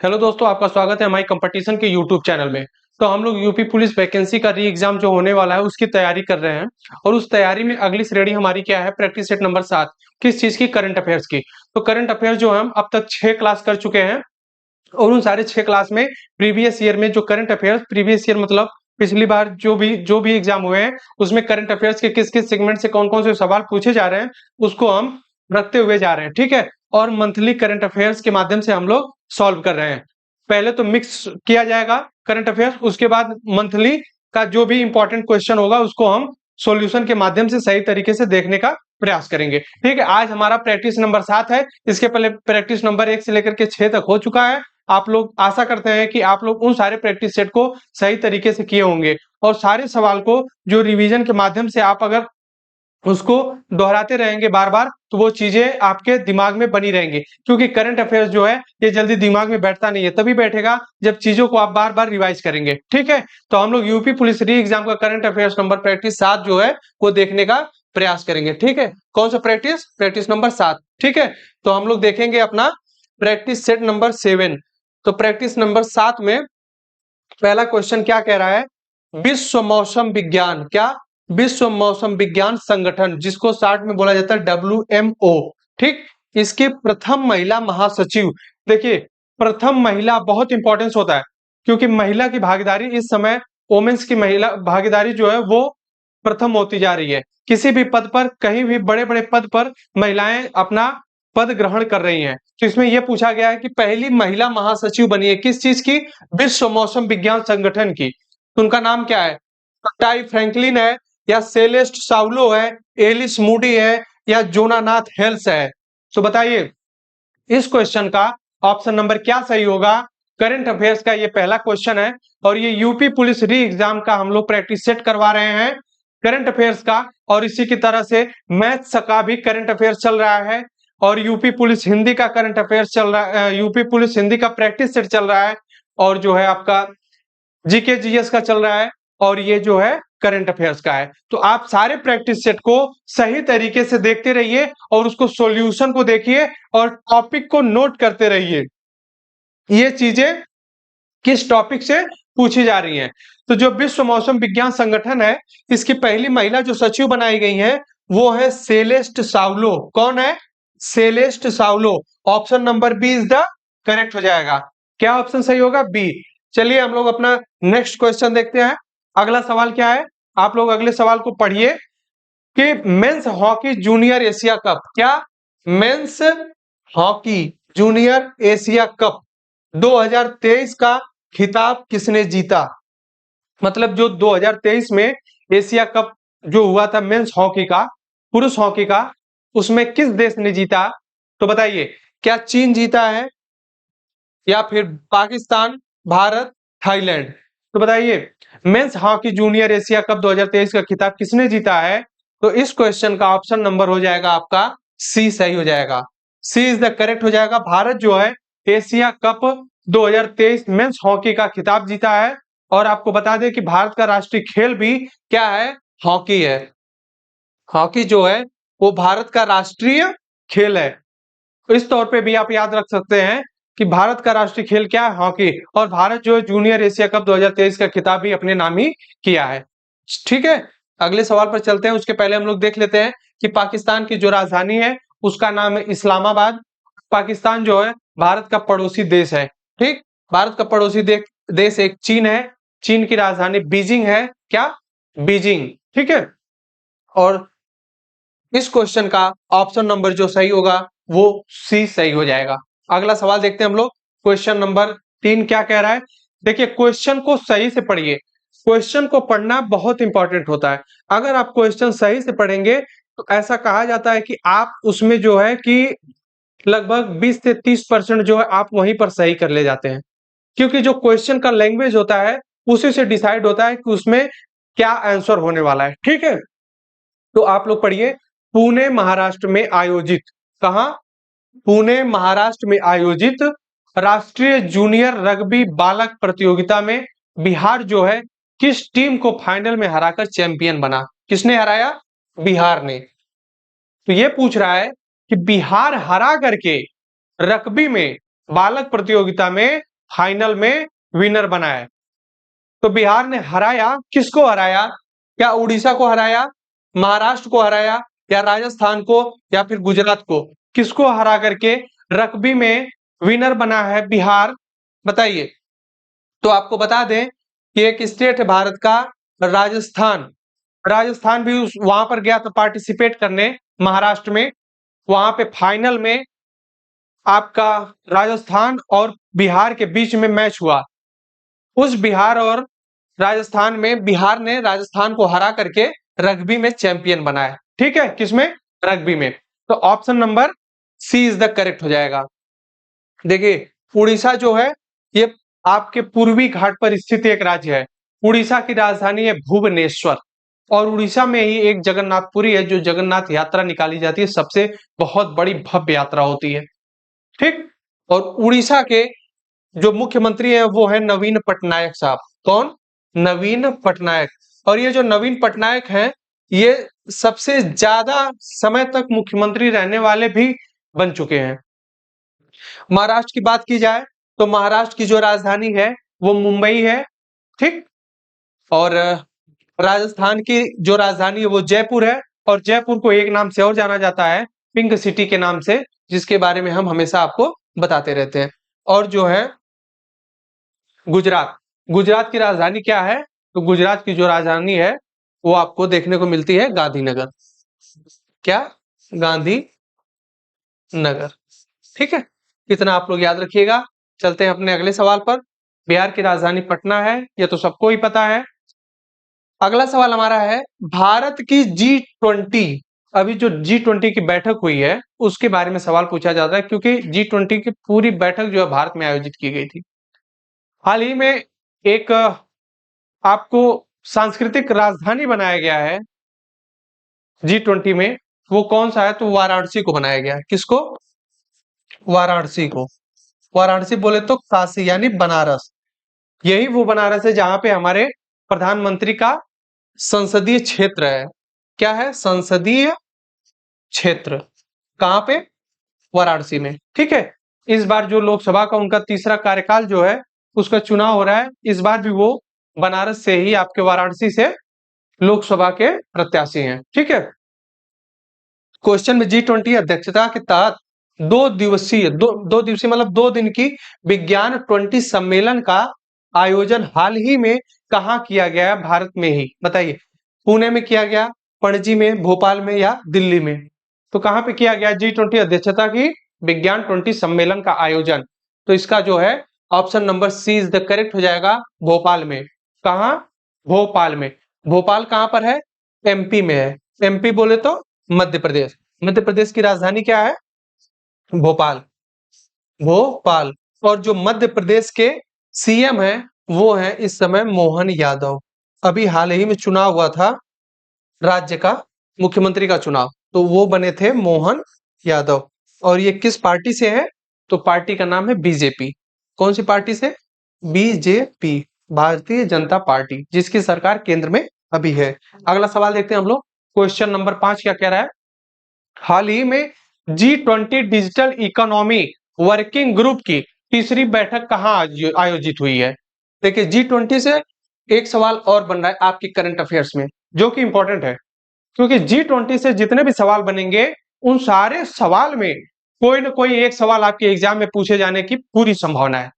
Hello दोस्तों, आपका स्वागत है हमारी कंपटीशन के यूट्यूब चैनल में। तो हम लोग यूपी पुलिस वैकेंसी का री एग्जाम जो होने वाला है उसकी तैयारी कर रहे हैं। और उस तैयारी में अगली श्रेणी हमारी क्या है, प्रैक्टिस सेट नंबर 7। किस चीज की? करंट अफेयर्स की। तो करंट अफेयर्स जो हम अब तक 6 क्लास कर चुके हैं और उन सारे 6 क्लास में प्रीवियस ईयर में जो करंट अफेयर्स, प्रीवियस ईयर मतलब पिछली बार जो भी एग्जाम हुए हैं उसमें करंट अफेयर्स के किस किस सेगमेंट से कौन कौन से सवाल पूछे जा रहे हैं उसको हम रखते हुए जा रहे हैं, ठीक है। और मंथली करंट अफेयर्स के माध्यम से हम लोग सॉल्व कर रहे हैं। पहले तो मिक्स किया जाएगा करंट अफेयर्स, उसके बाद मंथली का जो भी इंपॉर्टेंट क्वेश्चन होगा उसको हम सॉल्यूशन के माध्यम से सही तरीके से देखने का प्रयास करेंगे, ठीक है। आज हमारा प्रैक्टिस नंबर 7 है। इसके पहले प्रैक्टिस नंबर 1 से लेकर के 6 तक हो चुका है। आप लोग आशा करते हैं कि आप लोग उन सारे प्रैक्टिस सेट को सही तरीके से किए होंगे और सारे सवाल को जो रिवीजन के माध्यम से आप अगर उसको दोहराते रहेंगे बार बार तो वो चीजें आपके दिमाग में बनी रहेंगी, क्योंकि करंट अफेयर्स जो है ये जल्दी दिमाग में बैठता नहीं है, तभी बैठेगा जब चीजों को आप बार बार रिवाइज करेंगे, ठीक है। तो हम लोग यूपी पुलिस री एग्जाम का करंट अफेयर्स नंबर प्रैक्टिस 7 जो है वो देखने का प्रयास करेंगे, ठीक है। कौन सा प्रैक्टिस? प्रैक्टिस नंबर 7, ठीक है। तो हम लोग देखेंगे अपना प्रैक्टिस सेट नंबर 7। तो प्रैक्टिस नंबर 7 में पहला क्वेश्चन क्या कह रहा है? विश्व मौसम विज्ञान, क्या? विश्व मौसम विज्ञान संगठन, जिसको शॉर्ट में बोला जाता है WMO, ठीक। इसके प्रथम महिला महासचिव। देखिए, प्रथम महिला बहुत इंपॉर्टेंस होता है, क्योंकि महिला की भागीदारी इस समय, वोमेन्स की महिला भागीदारी जो है वो प्रथम होती जा रही है। किसी भी पद पर, कहीं भी बड़े बड़े पद पर महिलाएं अपना पद ग्रहण कर रही हैं। तो इसमें यह पूछा गया है कि पहली महिला महासचिव बनी है किस चीज की? विश्व मौसम विज्ञान संगठन की। तो उनका नाम क्या है? टाई फ्रैंकलिन है, या सेलेस्ट साउलो है, एलिस मूडी है, या जोनानाथ हेल्स है? तो बताइए इस क्वेश्चन का ऑप्शन नंबर क्या सही होगा? करंट अफेयर्स का ये पहला क्वेश्चन है और ये यूपी पुलिस री एग्जाम का हम लोग प्रैक्टिस सेट करवा रहे हैं करंट अफेयर्स का। और इसी की तरह से मैथ्स का भी करंट अफेयर्स चल रहा है और यूपी पुलिस हिंदी का करंट अफेयर्स चल रहा है, यूपी पुलिस हिंदी का प्रैक्टिस सेट चल रहा है और जो है आपका जीके जीएस का चल रहा है और ये जो है करंट अफेयर्स का है। तो आप सारे प्रैक्टिस सेट को सही तरीके से देखते रहिए और उसको सॉल्यूशन को देखिए और टॉपिक को नोट करते रहिए, ये चीजें किस टॉपिक से पूछी जा रही हैं। तो जो विश्व मौसम विज्ञान संगठन है, इसकी पहली महिला जो सचिव बनाई गई है वो है सेलेस्ट साउलो। कौन है? Celeste Saulo. Option number B is the correct हो जाएगा। क्या ऑप्शन सही होगा? बी। चलिए हम लोग अपना नेक्स्ट क्वेश्चन देखते हैं। अगला सवाल क्या है? आप लोग अगले सवाल को पढ़िए कि men's hockey junior Asia cup, क्या? Men's hockey junior Asia cup 2023 का खिताब किसने जीता? मतलब जो 2023 में एशिया कप जो हुआ था मेंस हॉकी का, पुरुष हॉकी का, उसमें किस देश ने जीता? तो बताइए, क्या चीन जीता है या फिर पाकिस्तान, भारत, थाईलैंड? तो बताइए mains hockey junior Asia cup 2023 का खिताब किसने जीता है? तो इस क्वेश्चन का ऑप्शन नंबर हो जाएगा आपका सी, सही हो जाएगा। सी इज द करेक्ट हो जाएगा। भारत जो है एशिया कप 2023 मेंस हॉकी का खिताब जीता है। और आपको बता दें कि भारत का राष्ट्रीय खेल भी क्या है? हॉकी है। हॉकी जो है वो भारत का राष्ट्रीय खेल है। इस तौर पे भी आप याद रख सकते हैं कि भारत का राष्ट्रीय खेल क्या है? हॉकी। और भारत जो है जूनियर एशिया कप 2023 का खिताब भी अपने नाम ही किया है, ठीक है। अगले सवाल पर चलते हैं, उसके पहले हम लोग देख लेते हैं कि पाकिस्तान की जो राजधानी है उसका नाम है इस्लामाबाद। पाकिस्तान जो है भारत का पड़ोसी देश है, ठीक। भारत का पड़ोसी देश एक चीन है। चीन की राजधानी बीजिंग है, क्या? बीजिंग, ठीक है। और इस क्वेश्चन का ऑप्शन नंबर जो सही होगा वो सी सही हो जाएगा। अगला सवाल देखते हैं हम लोग। क्वेश्चन नंबर 3 क्या कह रहा है? देखिए क्वेश्चन को सही से पढ़िए। क्वेश्चन को पढ़ना बहुत इंपॉर्टेंट होता है। अगर आप क्वेश्चन सही से पढ़ेंगे तो ऐसा कहा जाता है कि आप उसमें जो है कि लगभग 20 से 30% जो है आप वहीं पर सही कर ले जाते हैं, क्योंकि जो क्वेश्चन का लैंग्वेज होता है उसी से डिसाइड होता है कि उसमें क्या आंसर होने वाला है, ठीक है। तो आप लोग पढ़िए, पुणे महाराष्ट्र में आयोजित, कहा? पुणे महाराष्ट्र में आयोजित राष्ट्रीय जूनियर रग्बी बालक प्रतियोगिता में बिहार जो है किस टीम को फाइनल में हराकर चैंपियन बना? किसने हराया? बिहार ने। तो ये पूछ रहा है कि बिहार हरा करके रग्बी में, बालक प्रतियोगिता में फाइनल में विनर बना है। तो बिहार ने हराया, किसको हराया? क्या उड़ीसा को हराया, महाराष्ट्र को हराया, या राजस्थान को, या फिर गुजरात को? किसको हरा करके रग्बी में विनर बना है बिहार? बताइए। तो आपको बता दें कि एक स्टेट है भारत का, राजस्थान। राजस्थान भी उस वहां पर गया था पार्टिसिपेट करने, महाराष्ट्र में। वहां पे फाइनल में आपका राजस्थान और बिहार के बीच में मैच हुआ। उस बिहार और राजस्थान में बिहार ने राजस्थान को हरा करके रग्बी में चैंपियन बना है। ठीक है, किसमें? रग्बी में। तो option number C is the correct हो जाएगा। देखिए, उड़ीसा जो है ये आपके पूर्वी घाट पर स्थित एक राज्य है। उड़ीसा की राजधानी है भुवनेश्वर, और उड़ीसा में ही एक जगन्नाथपुरी है, जो जगन्नाथ यात्रा निकाली जाती है, सबसे बहुत बड़ी भव्य यात्रा होती है। ठीक। और उड़ीसा के जो मुख्यमंत्री है वो है नवीन पटनायक साहब। कौन? नवीन पटनायक। और ये जो नवीन पटनायक हैं, ये सबसे ज्यादा समय तक मुख्यमंत्री रहने वाले भी बन चुके हैं। महाराष्ट्र की बात की जाए तो महाराष्ट्र की जो राजधानी है वो मुंबई है। ठीक। और राजस्थान की जो राजधानी है वो जयपुर है, और जयपुर को एक नाम से और जाना जाता है, पिंक सिटी के नाम से, जिसके बारे में हम हमेशा आपको बताते रहते हैं। और जो है गुजरात, गुजरात की राजधानी क्या है? तो गुजरात की जो राजधानी है वो आपको देखने को मिलती है गांधीनगर। क्या? गांधीनगर। ठीक है, इतना आप लोग याद रखिएगा। चलते हैं अपने अगले सवाल पर। बिहार की राजधानी पटना है, ये तो सबको ही पता है। अगला सवाल हमारा है, भारत की G20, अभी जो G20 की बैठक हुई है उसके बारे में सवाल पूछा जाता है, क्योंकि G20 की पूरी बैठक जो है भारत में आयोजित की गई थी। हाल ही में एक आपको सांस्कृतिक राजधानी बनाया गया है G20 में। वो कौन सा है? तो वाराणसी को बनाया गया है। किसको? वाराणसी को। वाराणसी बोले तो काशी यानी बनारस। यही वो बनारस है जहां पे हमारे प्रधानमंत्री का संसदीय क्षेत्र है। क्या है? संसदीय क्षेत्र। कहां पे? वाराणसी में। ठीक है। इस बार जो लोकसभा का उनका तीसरा कार्यकाल जो है उसका चुनाव हो रहा है, इस बार भी वो बनारस से ही, आपके वाराणसी से लोकसभा के प्रत्याशी हैं। ठीक है। क्वेश्चन में G20 अध्यक्षता के तहत दो दिवसीय मतलब 2 दिन की विज्ञान 20 सम्मेलन का आयोजन हाल ही में कहाँ किया गया है? भारत में ही। बताइए, पुणे में किया गया, पणजी में, भोपाल में, या दिल्ली में? तो कहां पे किया गया G20 अध्यक्षता की विज्ञान 20 सम्मेलन का आयोजन? तो इसका जो है option number C is the correct हो जाएगा, भोपाल में। कहा? भोपाल में। भोपाल कहां पर है? MP में है। MP बोले तो मध्य प्रदेश। मध्य प्रदेश की राजधानी क्या है? भोपाल। भोपाल। और जो मध्य प्रदेश के CM है वो है इस समय मोहन यादव। अभी हाल ही में चुनाव हुआ था राज्य का मुख्यमंत्री का चुनाव, तो वो बने थे मोहन यादव। और ये किस पार्टी से है? तो पार्टी का नाम है बीजेपी। कौन सी पार्टी से? बीजेपी, भारतीय जनता पार्टी, जिसकी सरकार केंद्र में अभी है। अगला सवाल देखते हैं हम लोग। क्वेश्चन नंबर 5 क्या कह रहा है? हाल ही में G20 digital economy working group की तीसरी बैठक कहां आयोजित हुई है? देखिए, G20 से एक सवाल और बन रहा है आपकी करंट अफेयर्स में, जो कि इंपॉर्टेंट है, क्योंकि G20 से जितने भी सवाल बनेंगे उन सारे सवाल में कोई ना कोई एक सवाल आपके एग्जाम में पूछे जाने की पूरी संभावना है।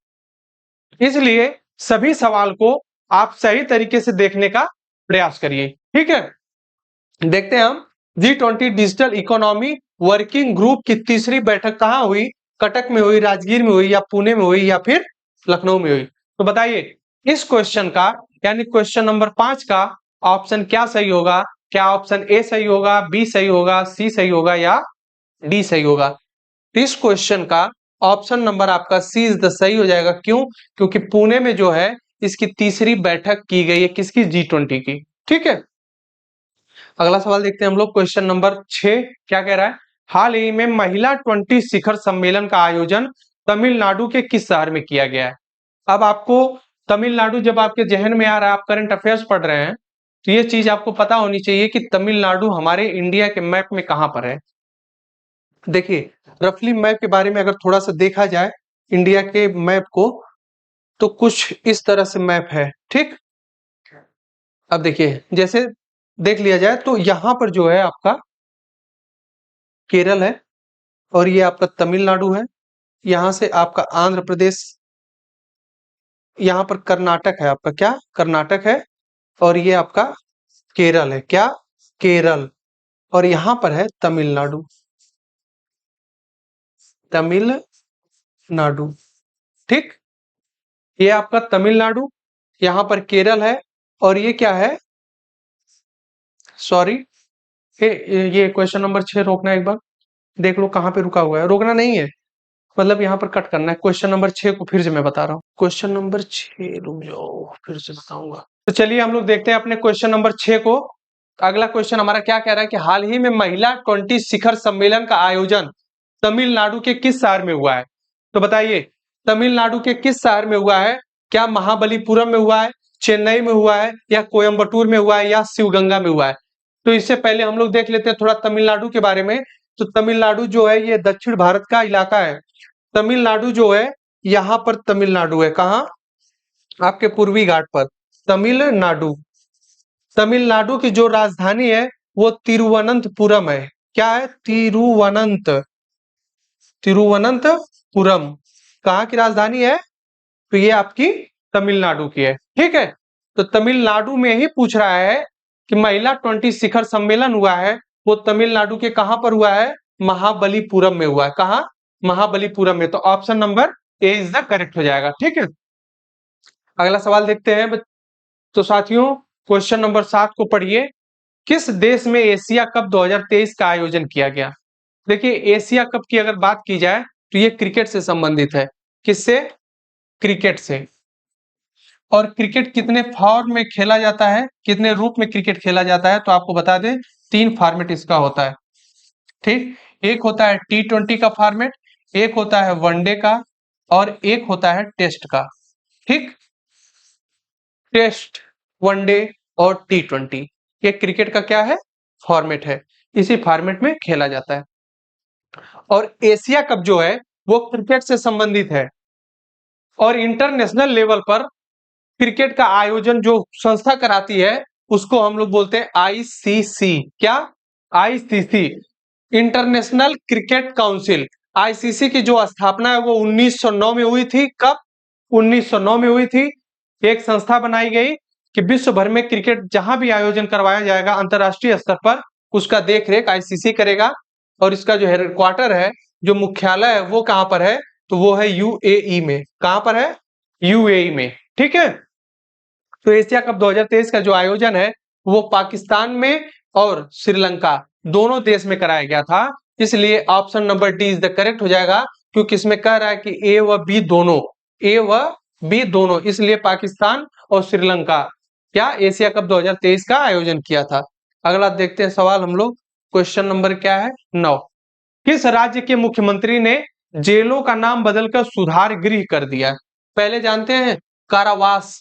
इसलिए सभी सवाल को आप सही तरीके से देखने का प्रयास करिए। ठीक है, देखते हैं हम। G20 digital economy working group की तीसरी बैठक कहां हुई? कटक में हुई, राजगीर में हुई, या पुणे में हुई, या फिर लखनऊ में हुई? तो बताइए, इस क्वेश्चन का यानी क्वेश्चन नंबर 5 का ऑप्शन क्या सही होगा? क्या ऑप्शन ए सही होगा, बी सही होगा, सी सही होगा, या डी सही होगा? इस क्वेश्चन का ऑप्शन नंबर आपका सी इज द सही हो जाएगा। क्यों? क्योंकि पुणे में जो है इसकी तीसरी बैठक की गई है। किसकी? G20 की। ठीक है। अगला सवाल देखते हैं हम लोग। क्वेश्चन नंबर 6 क्या कह रहा है? हाल ही में महिला 20 शिखर सम्मेलन का आयोजन तमिलनाडु के किस शहर में किया गया है? अब आपको तमिलनाडु जब आपके जहन में आ रहा है, आप करंट अफेयर्स पढ़ रहे हैं, तो ये चीज आपको पता होनी चाहिए कि तमिलनाडु हमारे इंडिया के मैप में कहां पर है। देखिए, रफली मैप के बारे में अगर थोड़ा सा देखा जाए इंडिया के मैप को, तो कुछ इस तरह से मैप है, ठीक। अब देखिए, जैसे देख लिया जाए तो यहां पर जो है आपका केरल है, और ये आपका तमिलनाडु है, यहां से आपका आंध्र प्रदेश, यहां पर कर्नाटक है आपका, क्या कर्नाटक है, और ये आपका केरल है, क्या केरल, और यहां पर है तमिलनाडु, तमिलनाडु, ठीक। ये आपका तमिलनाडु, यहां पर केरल है, और ये क्या है, सॉरी, ये क्वेश्चन नंबर 6 रोकना, एक बार देख लो कहां पे रुका हुआ है, रोकना नहीं है, मतलब यहाँ पर कट करना है। क्वेश्चन नंबर 6 को फिर से मैं बता रहा हूँ, क्वेश्चन नंबर 6, रुक जाओ फिर से बताऊंगा। तो चलिए हम लोग देखते हैं अपने क्वेश्चन नंबर 6 को। अगला क्वेश्चन हमारा क्या कह रहा है कि हाल ही में महिला 20 शिखर सम्मेलन का आयोजन तमिलनाडु के किस शहर में हुआ है। तो बताइए, तमिलनाडु के किस शहर में हुआ है, क्या महाबलीपुरम में हुआ है, चेन्नई में हुआ है, या कोयम्बटूर में हुआ है, या शिवगंगा में हुआ है। तो इससे पहले हम लोग देख लेते हैं थोड़ा तमिलनाडु के बारे में। तो तमिलनाडु जो है ये दक्षिण भारत का इलाका है। तमिलनाडु जो है, यहाँ पर तमिलनाडु है, कहाँ, आपके पूर्वी घाट पर तमिलनाडु। तमिलनाडु की जो राजधानी है वो तिरुवनंतपुरम है, क्या है, तिरुवनंतपुरम, कहाँ की राजधानी है, तो ये आपकी तमिलनाडु की है, ठीक है। तो तमिलनाडु में ही पूछ रहा है कि महिला 20 शिखर सम्मेलन हुआ है, वो तमिलनाडु के कहां पर हुआ है, महाबलीपुरम में हुआ है, कहां, महाबलीपुरम में। तो option number A is the correct हो जाएगा, ठीक है। अगला सवाल देखते हैं। तो साथियों, क्वेश्चन नंबर 7 को पढ़िए। किस देश में एशिया कप 2023 का आयोजन किया गया। देखिए, एशिया कप की अगर बात की जाए तो ये क्रिकेट से संबंधित है, किससे, क्रिकेट से। और क्रिकेट कितने फॉर्म में खेला जाता है, कितने रूप में क्रिकेट खेला जाता है, तो आपको बता दें 3 फॉर्मेट इसका होता है, ठीक। एक होता है T20 का फॉर्मेट, एक होता है वनडे का, और एक होता है टेस्ट का, ठीक। टेस्ट, वनडे और T20, ये क्रिकेट का क्या है, फॉर्मेट है, इसी फॉर्मेट में खेला जाता है। और एशिया कप जो है वो क्रिकेट से संबंधित है, और इंटरनेशनल लेवल पर क्रिकेट का आयोजन जो संस्था कराती है उसको हम लोग बोलते हैं आईसीसी, क्या, ICC, international cricket council. ICC की जो स्थापना है वो 1909 में हुई थी, कब, 1909 में हुई थी। एक संस्था बनाई गई कि विश्व भर में क्रिकेट जहां भी आयोजन करवाया जाएगा अंतरराष्ट्रीय स्तर पर, उसका देखरेख आईसीसी करेगा। और इसका जो हेडक्वार्टर है, जो मुख्यालय है, वो कहां पर है, तो वो है यूएई में, कहां पर है, यूएई में, ठीक है। तो एशिया कप 2023 का जो आयोजन है वो पाकिस्तान में और श्रीलंका दोनों देश में कराया गया था, इसलिए option number D is the correct हो जाएगा। क्योंकि इसमें कह रहा है कि ए व बी दोनों, ए व बी दोनों, इसलिए पाकिस्तान और श्रीलंका क्या एशिया कप 2023 का आयोजन किया था। अगला देखते हैं सवाल हम लोग, क्वेश्चन नंबर क्या है, 9। किस राज्य के मुख्यमंत्री ने जेलों का नाम बदलकर सुधार गृह कर दिया। पहले जानते हैं कारावास,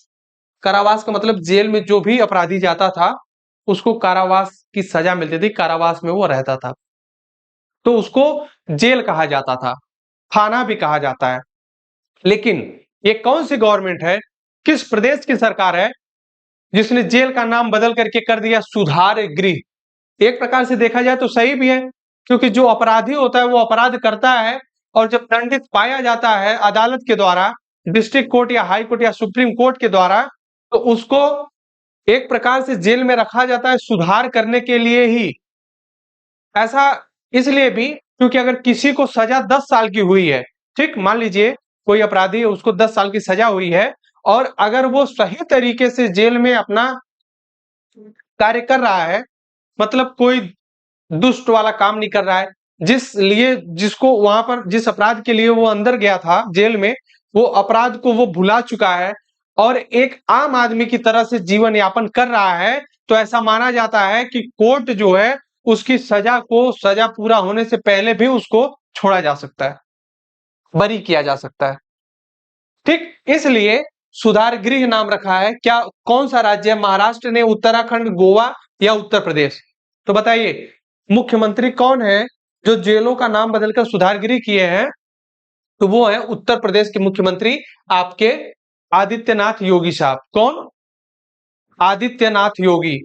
कारावास का मतलब जेल में जो भी अपराधी जाता था उसको कारावास की सजा मिलती थी, कारावास में वो रहता था, तो उसको जेल कहा जाता था, थाना भी कहा जाता है। लेकिन ये कौन सी गवर्नमेंट है, किस प्रदेश की सरकार है जिसने जेल का नाम बदल करके कर दिया सुधार गृह। एक प्रकार से देखा जाए तो सही भी है, क्योंकि जो अपराधी होता है वो अपराध करता है, और जब दंडित पाया जाता है अदालत के द्वारा, डिस्ट्रिक्ट कोर्ट या हाई कोर्ट या सुप्रीम कोर्ट के द्वारा, तो उसको एक प्रकार से जेल में रखा जाता है सुधार करने के लिए ही। ऐसा इसलिए भी क्योंकि अगर किसी को सजा 10 साल की हुई है, ठीक, मान लीजिए कोई अपराधी है उसको 10 साल की सजा हुई है, और अगर वो सही तरीके से जेल में अपना कार्य कर रहा है, मतलब कोई दुष्ट वाला काम नहीं कर रहा है, जिसको वहां पर जिस अपराध के लिए वो अंदर गया था जेल में, वो अपराध को वो भुला चुका है और एक आम आदमी की तरह से जीवन यापन कर रहा है, तो ऐसा माना जाता है कि कोर्ट जो है उसकी सजा पूरा होने से पहले भी उसको छोड़ा जा सकता है, बरी किया जा सकता है, ठीक। इसलिए सुधार गृह नाम रखा है। क्या, कौन सा राज्य है, महाराष्ट्र ने, उत्तराखंड, गोवा या उत्तर प्रदेश। तो बताइए मुख्यमंत्री कौन है जो जेलों का नाम बदलकर सुधार गृह किए हैं, तो वो है उत्तर प्रदेश के मुख्यमंत्री आपके आदित्यनाथ योगी साहब। कौन? आदित्यनाथ योगी।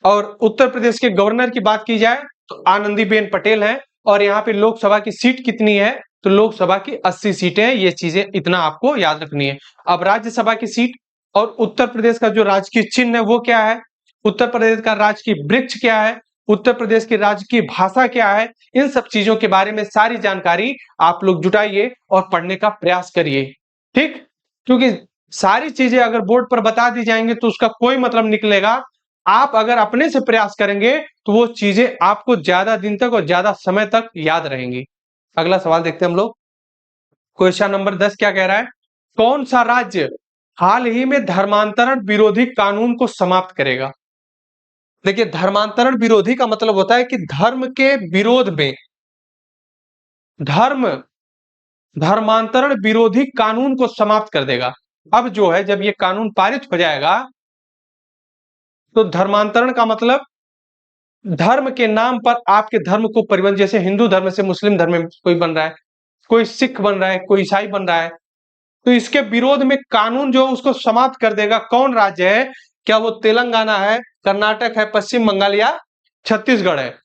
और उत्तर प्रदेश के गवर्नर की बात की जाए तो आनंदीबेन पटेल हैं। और यहाँ पे लोकसभा की सीट कितनी है? तो लोकसभा की 80 सीटें हैं। ये चीजें इतना आपको याद रखनी है। अब राज्यसभा की सीट और उत्तर प्रदेश का जो राजकीय चिन्ह है वो क्या है, उत्तर प्रदेश का राजकीय वृक्ष क्या है, उत्तर प्रदेश की राजकीय भाषा क्या है, इन सब चीजों के बारे में सारी जानकारी आप लोग जुटाइए और पढ़ने का प्रयास करिए। ठीक, क्योंकि सारी चीजें अगर बोर्ड पर बता दी जाएंगे तो उसका कोई मतलब निकलेगा। आप अगर अपने से प्रयास करेंगे तो वो चीजें आपको ज्यादा दिन तक और ज्यादा समय तक याद रहेंगी। अगला सवाल देखते हैं हम लोग। क्वेश्चन नंबर 10 क्या कह रहा है? कौन सा राज्य हाल ही में धर्मांतरण विरोधी कानून को समाप्त करेगा? देखिए, धर्मांतरण विरोधी का मतलब होता है कि धर्म के विरोध में धर्मांतरण विरोधी कानून को समाप्त कर देगा। अब जो है, जब ये कानून पारित हो जाएगा तो धर्मांतरण का मतलब धर्म के नाम पर आपके धर्म को परिवर्तन, जैसे हिंदू धर्म से मुस्लिम धर्म में कोई बन रहा है, कोई सिख बन रहा है, कोई ईसाई बन रहा है, तो इसके विरोध में कानून जो उसको समाप्त कर देगा। कौन राज्य है? क्या वो तेलंगाना है, कर्नाटक है, पश्चिम बंगाल या छत्तीसगढ़ है?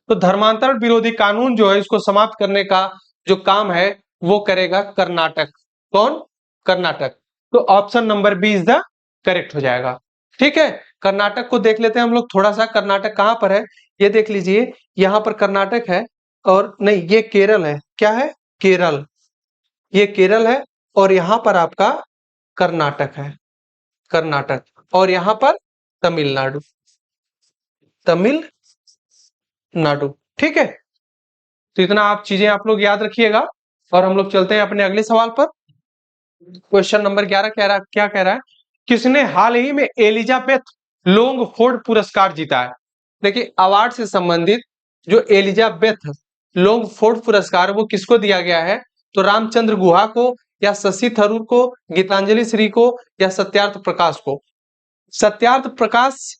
तो धर्मांतरण विरोधी कानून जो है इसको समाप्त करने का जो काम है वो करेगा कर्नाटक। कौन? कर्नाटक। तो option number B is the correct हो जाएगा। ठीक है, कर्नाटक को देख लेते हैं हम लोग थोड़ा सा। कर्नाटक कहां पर है ये देख लीजिए। यहां पर कर्नाटक है, और नहीं, ये केरल है। क्या है? केरल। ये केरल है और यहां पर आपका कर्नाटक है। कर्नाटक। और यहां पर तमिलनाडु। तमिलनाडु। ठीक है, तो इतना आप चीजें आप लोग याद रखिएगा। और हम लोग चलते हैं अपने अगले सवाल पर। क्वेश्चन नंबर 11 क्या कह रहा है? किसने हाल ही में एलिजाबेथ लोंगफोर्ड पुरस्कार जीता है? देखिए, अवार्ड से संबंधित जो एलिजाबेथ लोंगफोर्ड पुरस्कार वो किसको दिया गया है? तो रामचंद्र गुहा को, या शशि थरूर को, गीतांजलि श्री को, या सत्यार्थ प्रकाश को? सत्यार्थ प्रकाश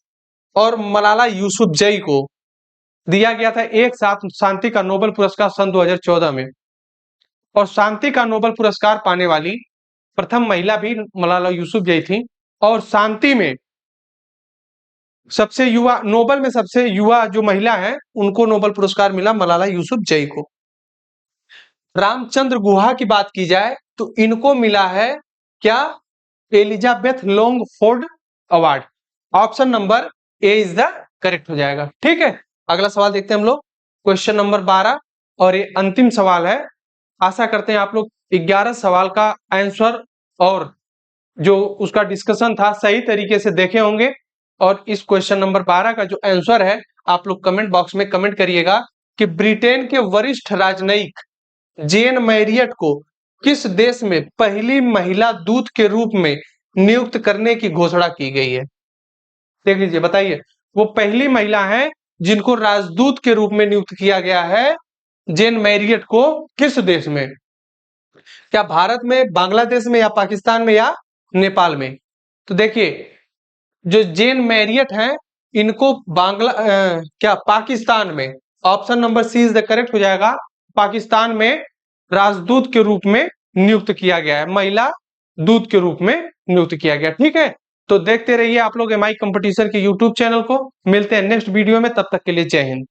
और मलाला यूसुफजई को दिया गया था एक साथ शांति का नोबेल पुरस्कार सन 2014 में। और शांति का नोबेल पुरस्कार पाने वाली प्रथम महिला भी मलाला यूसुफजई थी। और शांति में सबसे युवा, नोबेल में सबसे युवा जो महिला है उनको नोबेल पुरस्कार मिला, मलाला यूसुफजई को। रामचंद्र गुहा की बात की जाए तो इनको मिला है क्या? Elizabeth Longford award. Option number A is the correct हो जाएगा। ठीक है, अगला सवाल देखते हैं हम लोग। क्वेश्चन नंबर 12 और ये अंतिम सवाल है। आशा करते हैं आप लोग 11 सवाल का आंसर और जो उसका डिस्कशन था सही तरीके से देखे होंगे। और इस क्वेश्चन नंबर 12 का जो आंसर है आप लोग कमेंट बॉक्स में कमेंट करिएगा कि ब्रिटेन के वरिष्ठ राजनयिक जेन मैरियट को किस देश में पहली महिला दूत के रूप में नियुक्त करने की घोषणा की गई है? देख लीजिए, बताइए, वो पहली महिला है जिनको राजदूत के रूप में नियुक्त किया गया है। जेन मैरियट को किस देश में? क्या भारत में, बांग्लादेश में, या पाकिस्तान में, या नेपाल में? तो देखिए, जो जेन मैरियट हैं इनको पाकिस्तान में। Option number C is the correct हो जाएगा। पाकिस्तान में राजदूत के रूप में नियुक्त किया गया है, महिला दूत के रूप में नियुक्त किया गया। ठीक है, तो देखते रहिए आप लोग एमआई कंपटीशन के यूट्यूब चैनल को। मिलते हैं नेक्स्ट वीडियो में, तब तक के लिए जय हिंद।